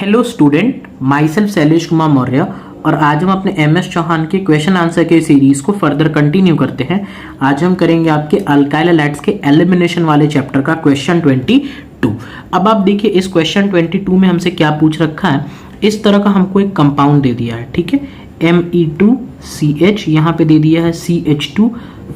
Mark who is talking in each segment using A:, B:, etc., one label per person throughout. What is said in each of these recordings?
A: Hello student, my self Shailesh Kumar Maurya और आज हम अपने एमएस चौहान के क्वेश्चन आंसर के सीरीज को फर्दर कंटिन्यू करते हैं। आज हम करेंगे आपके अल्काइल हैलाइड्स के एलिमिनेशन वाले चैप्टर का क्वेश्चन 22। अब आप देखिए इस क्वेश्चन 22 में हमसे क्या पूछ रखा है। इस तरह का हमको एक कंपाउंड दे दिया है, ठीक है, Me2CH, यहाँ पे दे दिया है CH2,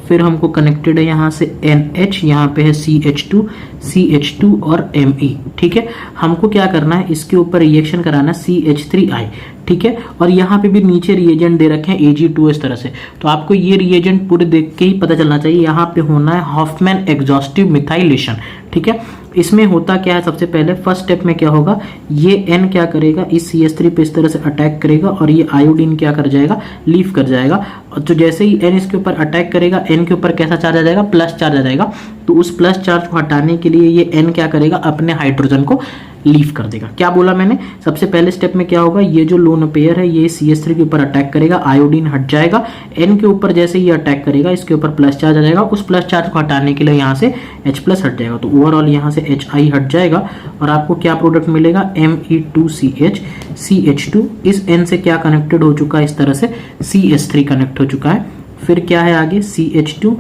A: फिर हमको कनेक्टेड है यहाँ से NH, यहाँ पे है CH2 और Me, ठीक है। हमको क्या करना है, इसके ऊपर रिएक्शन कराना है CH3I, ठीक है। और यहाँ पे भी नीचे रिएजेंट दे रखे हैं Ag2 इस तरह से। तो आपको ये रिएजेंट पूरे देख के ही पता चलना चाहिए। यहाँ पे होना है हॉफमैन एग्जॉस्टिव मिथाइलेशन, ठीक है। इसमें होता क्या है, सबसे पहले फर्स्ट स्टेप में क्या होगा, ये N क्या करेगा, इस CH3 पे इस तरह से अटैक करेगा और ये आयोडीन क्या कर जाएगा, लीव कर जाएगा। तो जैसे ही N इसके ऊपर अटैक करेगा, N के ऊपर कैसा चार्ज आ जाएगा, प्लस चार्ज आ जाएगा। तो उस प्लस चार्ज को हटाने के लिए ये N क्या करेगा, अपने हाइड्रोजन को लीव कर देगा। क्या बोला मैंने, सबसे पहले स्टेप में क्या होगा, ये जो लोन पेयर है ये CH3 के ऊपर अटैक करेगा, आयोडीन हट जाएगा। N के ऊपर जैसे ये अटैक करेगा, इसके ऊपर प्लस चार्ज आ जाएगा। उस प्लस चार्ज को हटाने के लिए यहाँ से H प्लस हट जाएगा, तो ओवरऑल यहाँ से HI हट जाएगा और आपको क्या प्रोडक्ट मिलेगा, Me2CH CH2। इस N से क्या कनेक्टेड हो चुका है, इस तरह से CH3 कनेक्ट हो चुका है। फिर क्या है आगे, CH2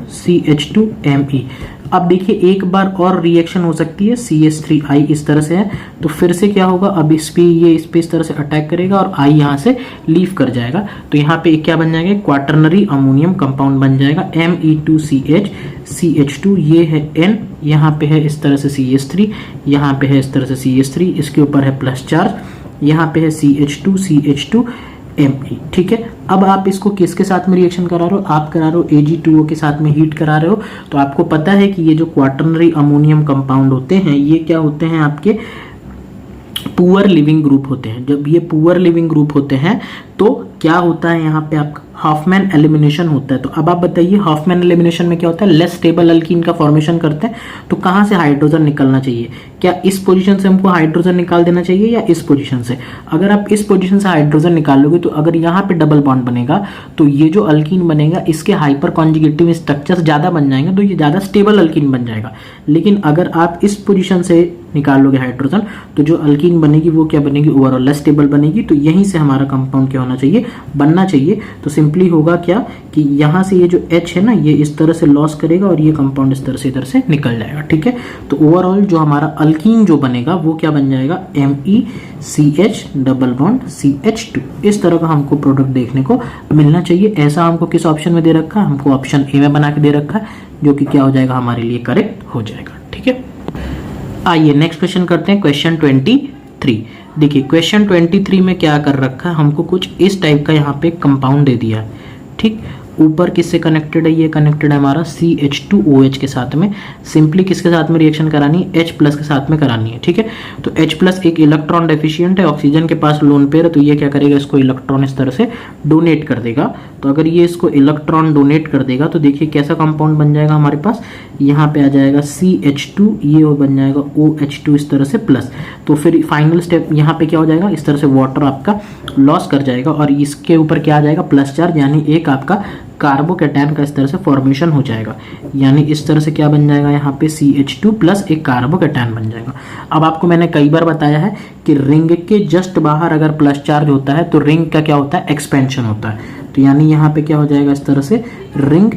A: Me। अब देखिए एक बार और रिएक्शन हो सकती है, CH3I इस तरह से है, तो फिर से क्या होगा, अब इस पे इस तरह से अटैक करेगा और I यहाँ से लीव कर जाएगा। तो यहाँ पे क्या बन जाएगा, क्वाटरनरी अमोनियम कंपाउंड बन जाएगा Me2CH CH2। ये है N, यहाँ पे है इस तरह से CH3, यहाँ पे है इस तरह से CH3, इसके ऊपर है प्लस चार्ज, यहाँ पे है CH2 Me, ठीक है। अब आप इसको किसके साथ में रिएक्शन करा रहे हो, आप करा रहे हो Ag2O के साथ में हीट करा रहे हो। तो आपको पता है कि ये जो क्वाटरनरी अमोनियम कंपाउंड होते हैं ये क्या होते हैं, आपके पुअर लिविंग ग्रुप होते हैं। जब ये पुअर लिविंग ग्रुप होते हैं तो क्या होता है, यहाँ पे आपका हॉफमैन एलिमिनेशन होता है। तो अब आप बताइए हॉफमैन एलिमिनेशन में क्या होता है, लेस स्टेबल अल्कीन का फॉर्मेशन करते हैं। तो कहाँ से हाइड्रोजन निकलना चाहिए, क्या इस पोजीशन से हमको हाइड्रोजन निकाल देना चाहिए या इस पोजीशन से। अगर आप इस पोजीशन से हाइड्रोजन निकालोगे तो अगर यहाँ पे डबल बॉन्ड बनेगा तो ये जो अल्कीन बनेगा इसके हाइपर कॉन्जुगेटिव स्ट्रक्चर्स ज़्यादा बन जाएंगे, तो ये ज़्यादा स्टेबल अल्कीन बन जाएगा। लेकिन अगर आप इस पोजीशन से निकालोगे हाइड्रोजन तो जो अल्कीन बनेगी वो क्या बनेगी, ओवरऑल लेस स्टेबल बनेगी। तो यहीं से हमारा कंपाउंड क्या होना चाहिए, बनना चाहिए। तो सिंपली होगा क्या कि यहाँ से ये जो H है ना, ये इस तरह से लॉस करेगा और ये कंपाउंड इस तरह से इधर से निकल जाएगा, ठीक है। तो ओवरऑल जो हमारा अल्कीन जो बनेगा वो क्या बन जाएगा, MECH डबल बॉन्ड CH2। इस तरह का हमको प्रोडक्ट देखने को मिलना चाहिए। ऐसा हमको किस ऑप्शन में दे रखा है, हमको ऑप्शन ए में बना के दे रखा है, जो कि क्या हो जाएगा, हमारे लिए करेक्ट हो जाएगा, ठीक है। आइए नेक्स्ट क्वेश्चन करते हैं, क्वेश्चन 23। देखिए क्वेश्चन 23 में क्या कर रखा है, हमको कुछ इस टाइप का यहाँ पे कंपाउंड दे दिया है, ठीक। ऊपर किससे कनेक्टेड है, ये कनेक्टेड है हमारा CH2OH के साथ में। सिंपली किसके साथ में रिएक्शन करानी है, H प्लस के साथ में करानी है, ठीक है। तो H प्लस एक इलेक्ट्रॉन डेफिशिएंट है, ऑक्सीजन के पास लोन पेयर है, तो ये क्या करेगा, इसको इलेक्ट्रॉन इस तरह से डोनेट कर देगा। तो अगर ये इसको इलेक्ट्रॉन डोनेट कर देगा तो देखिए कैसा कंपाउंड बन जाएगा हमारे पास, यहाँ पे आ जाएगा CH2, ये बन जाएगा OH2 इस तरह से प्लस। तो फिर फाइनल स्टेप यहाँ पे क्या हो जाएगा, इस तरह से वाटर आपका लॉस कर जाएगा और इसके ऊपर क्या आ जाएगा, प्लस चार्ज, यानी एक आपका कार्बोकैटायन का इस तरह से फॉर्मेशन हो जाएगा। यानी इस तरह से क्या बन जाएगा, यहाँ पे CH2 प्लस एक कार्बोकैटायन बन जाएगा। अब आपको मैंने कई बार बताया है कि रिंग के जस्ट बाहर अगर प्लस चार्ज होता है तो रिंग का क्या होता है, एक्सपेंशन होता है। तो यानी यहाँ पे क्या हो जाएगा, इस तरह से रिंग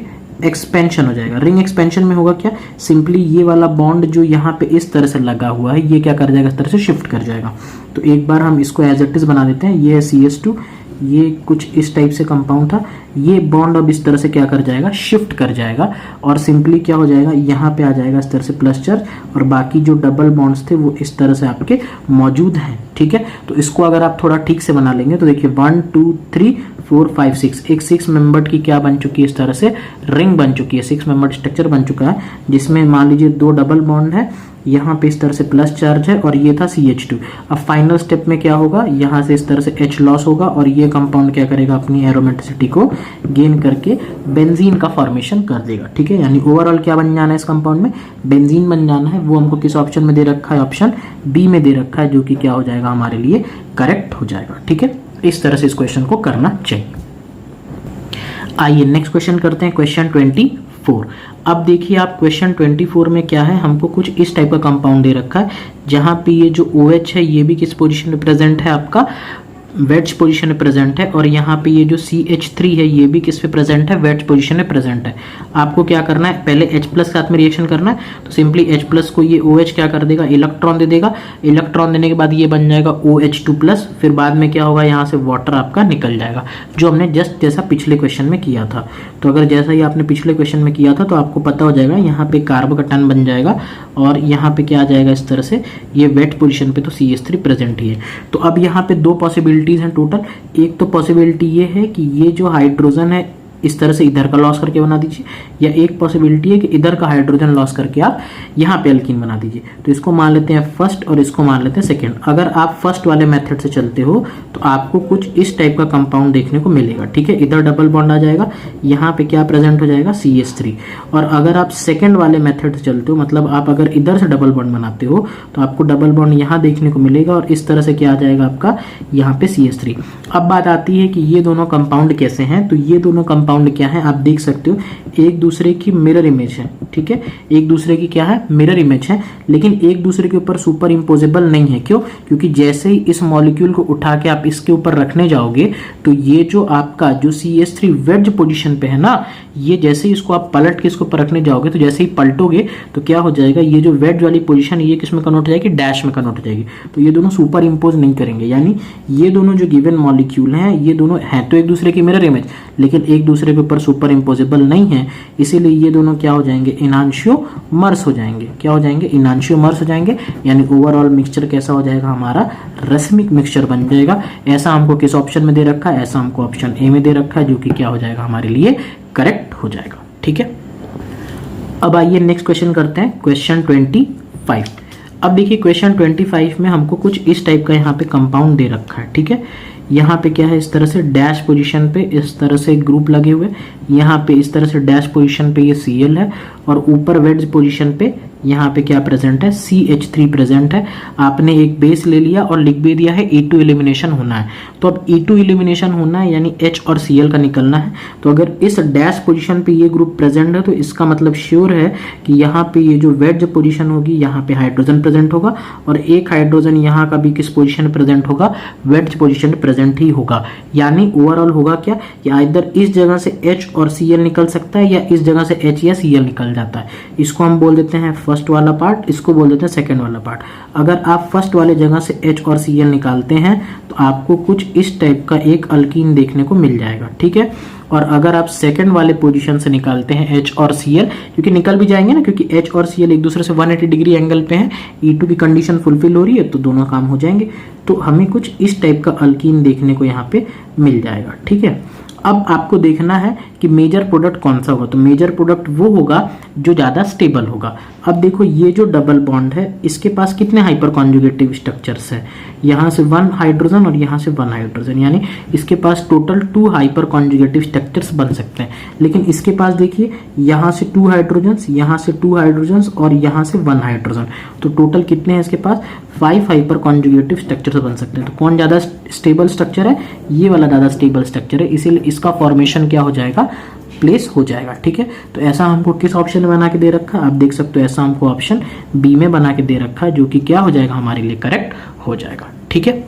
A: एक्सपेंशन हो जाएगा। रिंग एक्सपेंशन में होगा क्या, सिंपली ये वाला बॉन्ड जो यहाँ पे इस तरह से लगा हुआ है ये क्या कर जाएगा, इस तरह से शिफ्ट कर जाएगा। तो एक बार हम इसको एज इट इज बना देते हैं, ये है CH2, ये कुछ इस टाइप से कंपाउंड था, ये बॉन्ड अब इस तरह से क्या कर जाएगा, शिफ्ट कर जाएगा और सिंपली क्या हो जाएगा, यहाँ पे आ जाएगा इस तरह से प्लस चार्ज और बाकी जो डबल बॉन्ड्स थे वो इस तरह से आपके मौजूद हैं, ठीक है। तो इसको अगर आप थोड़ा ठीक से बना लेंगे तो देखिए 1 2 3 4 5 6, एक 6 मेंबर्ड की क्या बन चुकी है, इस तरह से रिंग बन चुकी है, 6 मेंबर्ड स्ट्रक्चर बन चुका है, जिसमें मान लीजिए 2 डबल बॉन्ड है, यहाँ पे इस तरह से प्लस चार्ज है और ये था CH2। अब फाइनल स्टेप में क्या होगा, यहाँ से इस तरह से H लॉस होगा और ये कंपाउंड क्या करेगा, अपनी एरोमेटिसिटी को गेन करके बेंजीन का फॉर्मेशन कर देगा, ठीक है। यानी ओवरऑल क्या बन जाना है, इस कंपाउंड में बेंजीन बन जाना है। वो हमको किस ऑप्शन में दे रखा है, ऑप्शन बी में दे रखा है, जो कि क्या हो जाएगा, हमारे लिए करेक्ट हो जाएगा, ठीक है। इस तरह से इस क्वेश्चन को करना चाहिए। आइए नेक्स्ट क्वेश्चन करते हैं, क्वेश्चन 24। 4। अब देखिए आप क्वेश्चन 24 में क्या है, हमको कुछ इस टाइप का कंपाउंड दे रखा है जहां पे ये जो OH है ये भी किस पोजीशन में प्रेजेंट है, आपका वेज पोजीशन में प्रेजेंट है, और यहाँ पे ये जो CH3 है ये भी किस पे प्रेजेंट है, वेज पोजीशन में प्रेजेंट है। आपको क्या करना है, पहले H प्लस साथ में रिएक्शन करना है, तो सिंपली H प्लस को ये OH क्या कर देगा, इलेक्ट्रॉन दे देगा। इलेक्ट्रॉन देने के बाद ये बन जाएगा OH2 प्लस, फिर बाद में क्या होगा, यहाँ से वाटर आपका निकल जाएगा, जो हमने जस्ट जैसा पिछले क्वेश्चन में किया था। तो अगर जैसा ही आपने पिछले क्वेश्चन में किया था तो आपको पता हो जाएगा, यहाँ पे कार्बोकैटायन बन जाएगा और यहाँ पे क्या आ जाएगा इस तरह से, ये वेट पोजीशन पे तो CH3 प्रेजेंट ही है। तो अब यहाँ पे दो पॉसिबिलिटीज हैं टोटल। एक तो पॉसिबिलिटी ये है कि ये जो हाइड्रोजन है इस तरह से इधर का लॉस करके बना दीजिए, या एक पॉसिबिलिटी है कि इधर का हाइड्रोजन लॉस करके आप यहाँ पे अल्कीन बना दीजिए। तो इसको मान लेते हैं फर्स्ट और इसको मान लेते हैं सेकंड। अगर आप फर्स्ट वाले मेथड से चलते हो तो आपको कुछ इस टाइप का कंपाउंड देखने को मिलेगा, ठीक है। इधर डबल बॉन्ड आ जाएगा, यहाँ पे क्या प्रेजेंट हो जाएगा, CH3। और अगर आप सेकेंड वाले मेथड से चलते हो, मतलब आप अगर इधर से डबल बॉन्ड बनाते हो तो आपको डबल बॉन्ड यहाँ देखने को मिलेगा और इस तरह से क्या आ जाएगा आपका यहाँ पे CH3। अब बात आती है कि ये दोनों कंपाउंड कैसे हैं। तो ये दोनों कंपाउंड क्या है, आप देख सकते हो एक दूसरे की मिरर इमेज है, ठीक है। एक दूसरे की क्या है, मिरर इमेज है, लेकिन एक दूसरे के ऊपर सुपर इम्पोजेबल नहीं है। क्यों? क्योंकि जैसे ही इस मॉलिक्यूल को उठा के आप इसके ऊपर रखने जाओगे तो ये जो आपका जो CH3 वेज पोजीशन पे है ना, ये जैसे ही इसको आप पलट के इसको ऊपर रखने जाओगे तो जैसे ही पलटोगे तो क्या हो जाएगा, ये जो वेज वाली पोजीशन ये किस में कन्वर्ट हो जाएगी, डैश में कन्वर्ट हो जाएगी। तो ये दोनों सुपर इम्पोज नहीं करेंगे, यानी ये दोनों जो गिवन मॉलिक्यूल हैं ये दोनों हैं तो एक दूसरे की मिरर इमेज, लेकिन एक दूसरे के ऊपर सुपर इम्पोजेबल नहीं है, इसीलिए ये दोनों क्या हो जाएंगे, इनांशियोमर्स हो जाएंगे। क्या हो जाएंगे, इनांशियोमर्स हो जाएंगे, यानी ओवरऑल मिक्सचर कैसा हो जाएगा, हमारा रसमिक मिक्सचर बन जाएगा। ऐसा हमको किस ऑप्शन में दे रखा है, ऐसा हमको ऑप्शन ए में दे रखा है, जो कि क्या हो जाएगा, हमारे लिए करेक्ट हो जाएगा, ठीक है। अब आइए नेक्स्ट क्वेश्चन करते हैं, क्वेश्चन 25। अब देखिए क्वेश्चन 25 में हमको कुछ इस टाइप का यहाँ पे कंपाउंड दे रखा है, ठीक है। यहाँ पे क्या है, इस तरह से डैश पोजीशन पे इस तरह से ग्रुप लगे हुए, यहाँ पे इस तरह से डैश पोजीशन पे ये Cl है, और ऊपर वेज पोजीशन पे यहाँ पे क्या प्रेजेंट है, CH3 प्रेजेंट है। आपने एक बेस ले लिया और लिख भी दिया है E2 एलिमिनेशन होना है। तो अब E2 एलिमिनेशन होना है यानी H और Cl का निकलना है। तो अगर इस डैश पोजीशन पे ये ग्रुप प्रेजेंट है तो इसका मतलब श्योर है कि यहाँ पे ये जो वेज पोजीशन होगी यहाँ पे हाइड्रोजन प्रेजेंट होगा, और एक हाइड्रोजन यहाँ का भी किस पोजीशन प्रेजेंट होगा, वेज पोजीशन प्रेजेंट ही होगा। यानी ओवरऑल होगा क्या, या इधर इस जगह से H और Cl निकल सकता है, या इस जगह से H या Cl निकल जाता है। इसको हम बोल देते हैं फर्स्ट वाला पार्ट, इसको बोल देते हैं सेकंड वाला पार्ट। अगर आप फर्स्ट वाले जगह से H और Cl निकालते हैं तो आपको कुछ इस टाइप का एक अल्कीन देखने को मिल जाएगा, ठीक है। और अगर आप सेकंड वाले पोजीशन से निकालते हैं H और Cl, क्योंकि निकल भी जाएंगे ना, क्योंकि H और Cl एक दूसरे से 180 डिग्री एंगल पे हैं, E2 की कंडीशन फुलफिल हो रही है तो दोनों काम हो जाएंगे। तो हमें कुछ इस टाइप का अल्कीन देखने को यहाँ पे मिल जाएगा, ठीक है। अब आपको देखना है कि मेजर प्रोडक्ट कौन सा होगा। तो मेजर प्रोडक्ट वो होगा जो ज़्यादा स्टेबल होगा। अब देखो ये जो डबल बॉन्ड है इसके पास कितने हाइपर कॉन्जुगेटिव स्ट्रक्चर्स है, यहाँ से 1 हाइड्रोजन और यहाँ से 1 हाइड्रोजन, यानी इसके पास टोटल 2 हाइपर कॉन्जुगेटिव स्ट्रक्चर्स बन सकते हैं। लेकिन इसके पास देखिए यहाँ से 2 हाइड्रोजन्स, यहाँ से 2 हाइड्रोजन्स और यहाँ से 1 हाइड्रोजन, तो टोटल कितने हैं इसके पास, 5 हाइपर कॉन्जुगेटिव स्ट्रक्चर्स बन सकते हैं। तो कौन ज़्यादा स्टेबल स्ट्रक्चर है, ये वाला ज़्यादा स्टेबल स्ट्रक्चर है, इसीलिए इसका फॉर्मेशन क्या हो जाएगा, प्लेस हो जाएगा, ठीक है। तो ऐसा हमको किस ऑप्शन में बना के दे रखा है, आप देख सकते हो ऐसा हमको ऑप्शन बी में बना के दे रखा है, जो कि क्या हो जाएगा, हमारे लिए करेक्ट हो जाएगा, ठीक है।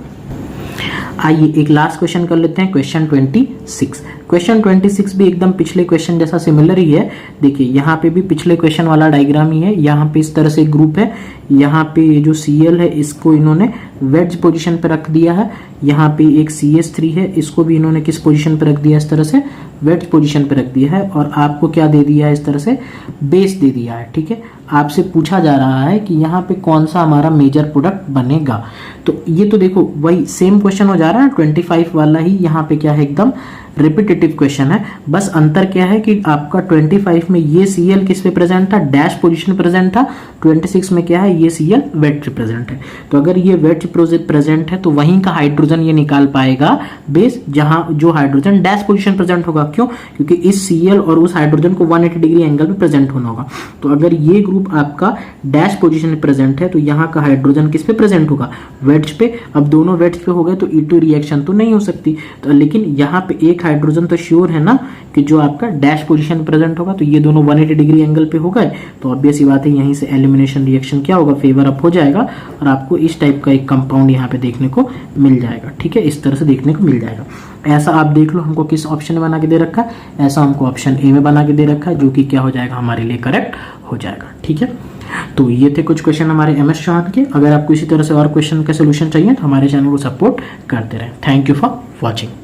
A: आइए एक लास्ट क्वेश्चन कर लेते हैं, क्वेश्चन 26। क्वेश्चन 26 भी एकदम पिछले क्वेश्चन जैसा सिमिलर ही है। देखिए यहाँ पे भी पिछले क्वेश्चन वाला डायग्राम ही है। यहाँ पे इस तरह से ग्रुप है, यहाँ पे ये जो Cl है इसको इन्होंने वेज पोजीशन पे रख दिया है, यहाँ पे एक CH3 है इसको भी इन्होंने किस पोजीशन पे रख दिया, इस तरह से वेज पोजीशन पे रख दिया है, और आपको क्या दे दिया है, इस तरह से बेस दे दिया है, ठीक है। आपसे पूछा जा रहा है कि यहाँ पे कौन सा हमारा मेजर प्रोडक्ट बनेगा। तो ये तो देखो वही सेम क्वेश्चन हो जा रहा है, 25 वाला ही यहाँ पे क्या है, एकदम रिपीटेटिव क्वेश्चन है। बस अंतर क्या है कि आपका 25 में ये Cl किस पे प्रेजेंट था, डैश पोजीशन प्रेजेंट था, 26 में क्या है, ये Cl वेज प्रेजेंट है। तो अगर ये वेज प्रेजेंट है तो वहीं का हाइड्रोजन ये निकाल पाएगा बेस, जहां जो हाइड्रोजन डैश पोजीशन प्रेजेंट होगा। क्यों? क्योंकि इस Cl और उस हाइड्रोजन को 180 डिग्री एंगल पे प्रेजेंट होना होगा। तो अगर ये ग्रुप आपका डैश पोजीशन में प्रेजेंट है तो यहाँ का हाइड्रोजन किस पे प्रेजेंट होगा? वेड्ज पे। अब दोनों वेड्ज पे हो गए तो E2 रिएक्शन तो नहीं हो सकती, तो लेकिन यहाँ पे एक हाइड्रोजन तो श्योर है ना कि जो आपका डैश पोजीशन में प्रेजेंट होगा, तो ये दोनों 180 डिग्री एंगल पे हो गए, तो ऑब्वियस ही बात है यहीं से एलिमिनेशन रिएक्शन क्या होगा? फेवर अप हो जाएगा और आपको इस टाइप का एक कंपाउंड यहाँ पे देखने को मिल जाएगा। ठीक है, इस तरह से देखने को मिल जाएगा। ऐसा आप देख लो हमको किस ऑप्शन में बना के दे रखा है, ऐसा हमको ऑप्शन ए में बना के दे रखा है, जो कि क्या हो जाएगा? हमारे लिए करेक्ट हो जाएगा। ठीक है, तो ये थे कुछ क्वेश्चन हमारे MS चौहान के। अगर आपको इसी तरह से और क्वेश्चन का सोल्यूशन चाहिए तो हमारे चैनल को सपोर्ट करते रहें। Thank you for watching.